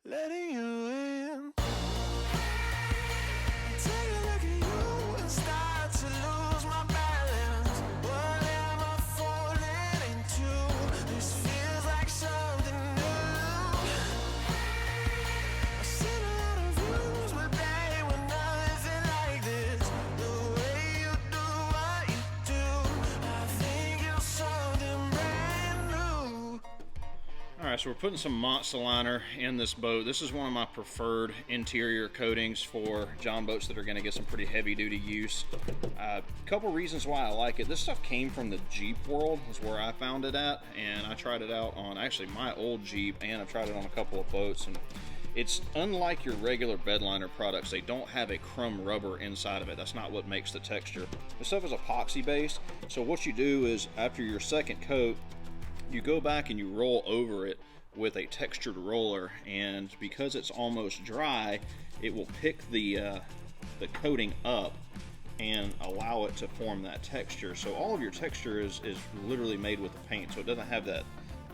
letting you in. Take a look at you and start to lose my balance. What am I falling into? This feels like something new. I've seen a lot of views, but they were nothing like this. The way you do what you do, I think you're something brand new. Alright, so we're putting some Monstaliner in this boat. This is one of my preferred interior coatings for John boats that are going to get some pretty heavy duty use. A couple reasons why I like it. This stuff came from the Jeep world, is where I found it at, and I tried it out on actually my old Jeep, and I've tried it on a couple of boats. And it's unlike your regular bedliner products. They don't have a crumb rubber inside of it. That's not what makes the texture. This stuff is epoxy based, so what you do is after your second coat, you go back and you roll over it with a textured roller, and because it's almost dry, it will pick the coating up and allow it to form that texture. So all of your texture is literally made with the paint, so it doesn't have that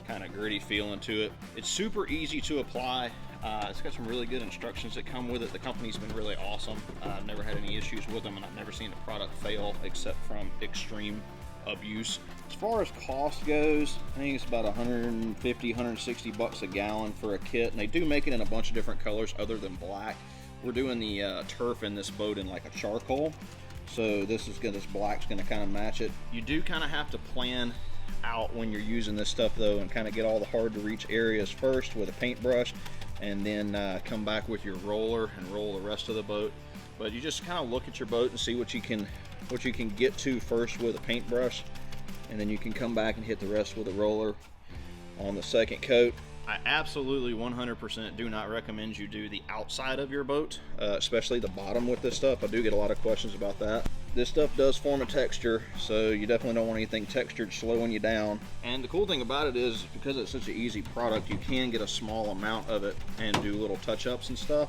kind of gritty feeling to it. It's super easy to apply. It's got some really good instructions that come with it. The company's been really awesome. I've never had any issues with them, and I've never seen a product fail except from extreme abuse. As far as cost goes, I think it's about 150, 160 bucks a gallon for a kit, and they do make it in a bunch of different colors other than black. We're doing the turf in this boat in like a charcoal, so this black's gonna kind of match it. You do kind of have to plan out when you're using this stuff though, and kind of get all the hard to reach areas first with a paintbrush, and then come back with your roller and roll the rest of the boat. But you just kind of look at your boat and see what you can get to first with a paintbrush, and then you can come back and hit the rest with a roller on the second coat. I absolutely 100% do not recommend you do the outside of your boat, especially the bottom with this stuff. I do get a lot of questions about that. This stuff does form a texture, so you definitely don't want anything textured slowing you down. And the cool thing about it is, because it's such an easy product, you can get a small amount of it and do little touch-ups and stuff.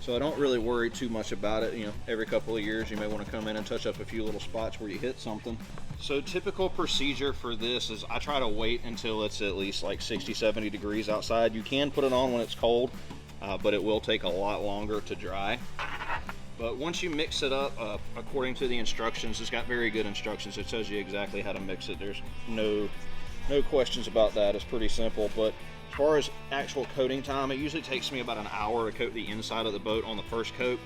So I don't really worry too much about it. You know, every couple of years you may want to come in and touch up a few little spots where you hit something. So typical procedure for this is I try to wait until it's at least like 60, 70 degrees outside. You can put it on when it's cold, but it will take a lot longer to dry. But once you mix it up, according to the instructions, it's got very good instructions. It tells you exactly how to mix it. There's no questions about that. It's pretty simple. But as far as actual coating time, it usually takes me about an hour to coat the inside of the boat on the first coat,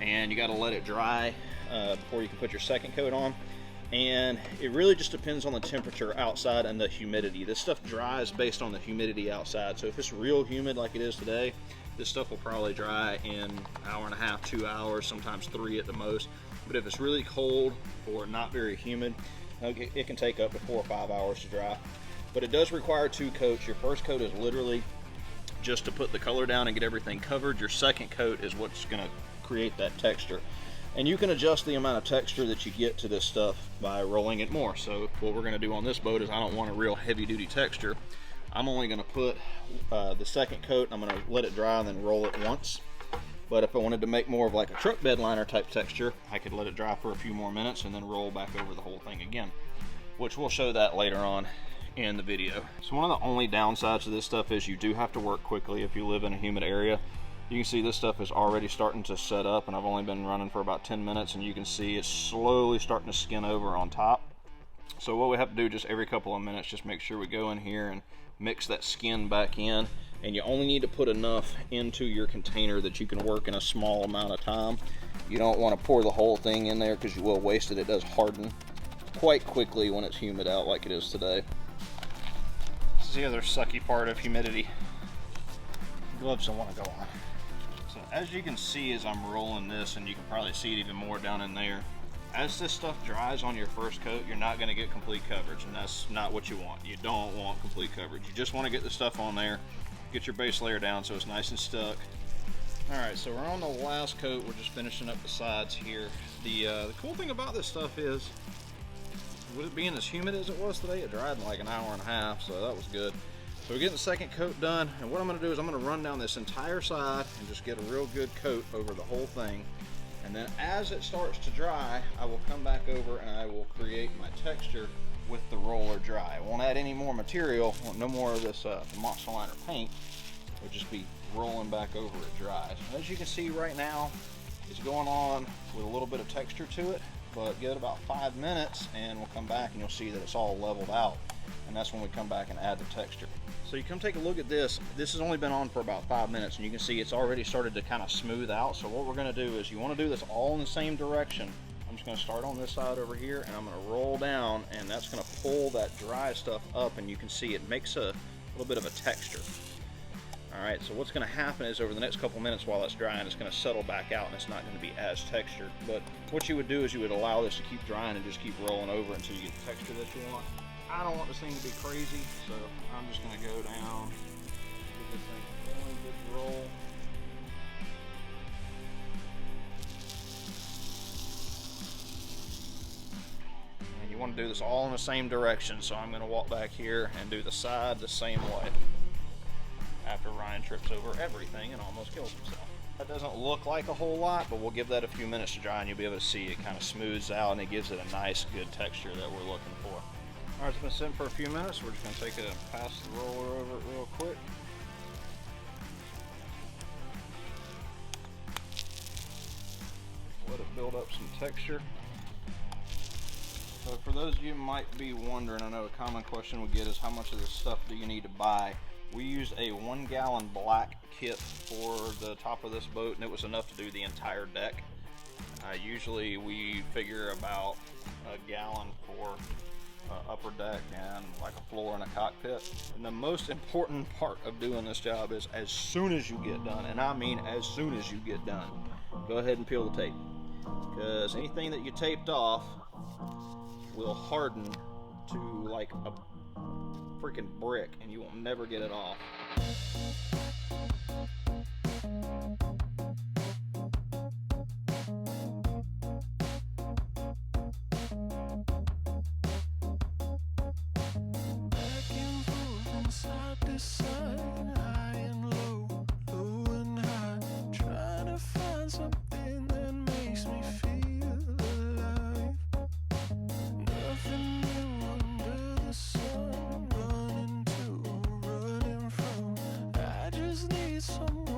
and you got to let it dry before you can put your second coat on. And it really just depends on the temperature outside and the humidity. This stuff dries based on the humidity outside. So if it's real humid like it is today, this stuff will probably dry in an hour and a half, 2 hours, sometimes 3 at the most. But if it's really cold or not very humid, it can take up to 4 or 5 hours to dry. But it does require 2 coats. Your first coat is literally just to put the color down and get everything covered. Your second coat is what's going to create that texture. And you can adjust the amount of texture that you get to this stuff by rolling it more. So what we're going to do on this boat is, I don't want a real heavy duty texture. I'm only going to put the second coat, I'm going to let it dry and then roll it once. But if I wanted to make more of like a truck bed liner type texture, I could let it dry for a few more minutes and then roll back over the whole thing again, which we'll show that later on in the video. So one of the only downsides to this stuff is you do have to work quickly if you live in a humid area. You can see this stuff is already starting to set up, and I've only been running for about 10 minutes, and you can see it's slowly starting to skin over on top. So what we have to do just every couple of minutes, just make sure we go in here and mix that skin back in, and you only need to put enough into your container that you can work in a small amount of time. You don't want to pour the whole thing in there because you will waste it. It does harden quite quickly when it's humid out like it is today. This is the other sucky part of humidity. Gloves don't want to go on. So as you can see as I'm rolling this, and you can probably see it even more down in there, as this stuff dries on your first coat, you're not going to get complete coverage, and that's not what you want. You don't want complete coverage. You just want to get the stuff on there, get your base layer down so it's nice and stuck. Alright, so we're on the last coat. We're just finishing up the sides here. The cool thing about this stuff is, with it being as humid as it was today, it dried in like an hour and a half, so that was good. So we're getting the second coat done, and what I'm going to do is I'm going to run down this entire side and just get a real good coat over the whole thing. And then as it starts to dry, I will come back over and I will create my texture with the roller dry. I won't add any more material, no more of this Monstaliner paint. would just be rolling back over it dries. And as you can see right now, it's going on with a little bit of texture to it, but give it about 5 minutes and we'll come back and you'll see that it's all leveled out. And that's when we come back and add the texture. So you come take a look at this. This has only been on for about 5 minutes and you can see it's already started to kind of smooth out. So what we're gonna do is you wanna do this all in the same direction. I'm just gonna start on this side over here and I'm gonna roll down, and that's gonna pull that dry stuff up, and you can see it makes a little bit of a texture. All right, so what's gonna happen is over the next couple minutes while it's drying, it's gonna settle back out and it's not gonna be as textured. But what you would do is you would allow this to keep drying and just keep rolling over until you get the texture that you want. I don't want this thing to be crazy, so I'm just gonna go down, give this thing one good roll. And you want to do this all in the same direction, so I'm gonna walk back here and do the side the same way. After Ryan trips over everything and almost kills himself. That doesn't look like a whole lot, but we'll give that a few minutes to dry and you'll be able to see it kind of smooths out and it gives it a nice, good texture that we're looking for. All right, it's been sitting for a few minutes. We're just gonna take it and pass the roller over it real quick. Let it build up some texture. So for those of you who might be wondering, I know a common question we get is how much of this stuff do you need to buy? We used a 1 gallon black kit for the top of this boat, and it was enough to do the entire deck. Usually we figure about a gallon for upper deck and like a floor and a cockpit. And the most important part of doing this job is as soon as you get done, and I mean as soon as you get done, go ahead and peel the tape, because anything that you taped off will harden to like a freaking brick and you will never get it off. Back and forth and side to side, high and low, low and high, trying to find something that makes me feel alive. Nothing new under the sun, running to, running from. I just need someone